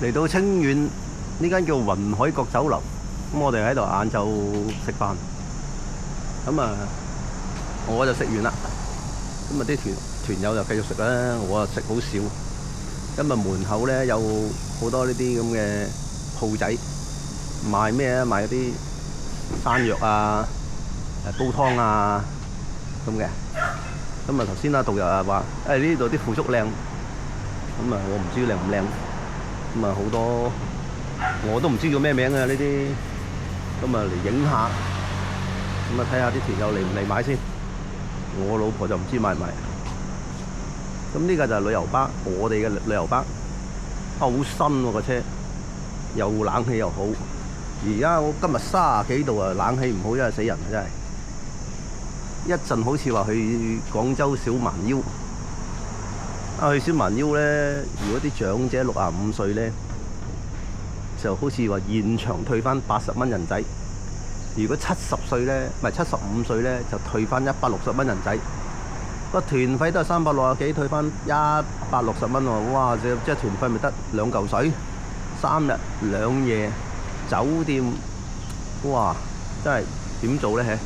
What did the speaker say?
嚟到清遠呢間叫雲海閣酒樓，咁我哋喺度晏晝食飯，咁啊我就食完啦，咁啊啲團友就繼續食啦，我啊食好少。今日門口咧有好多呢啲咁嘅鋪仔，賣咩啊？賣嗰啲山藥啊、煲湯啊咁嘅。咁啊頭先啊導遊啊話，呢度啲腐竹靚，咁啊我唔知靚唔靚。咁啊好多我都唔知叫咩名啊呢啲，咁啊嚟影下，咁啊睇下啲團友嚟唔嚟買先。我老婆就唔知買唔買。咁呢個就係旅遊巴，我哋嘅旅遊巴，好新喎個車，又冷氣又好。而家我今日30幾度啊，冷氣唔好真係死人啊真係。一陣好似話去廣州小蠻腰，去小蠻腰咧，如果啲長者65歲咧，就好似話現場退翻80蚊人仔；如果70歲咧，唔係75歲咧，就退翻160蚊人仔。個團費都係360幾，退翻160蚊喎！哇，即係團費咪得2嚿水，3日2夜酒店，哇！真係點做咧？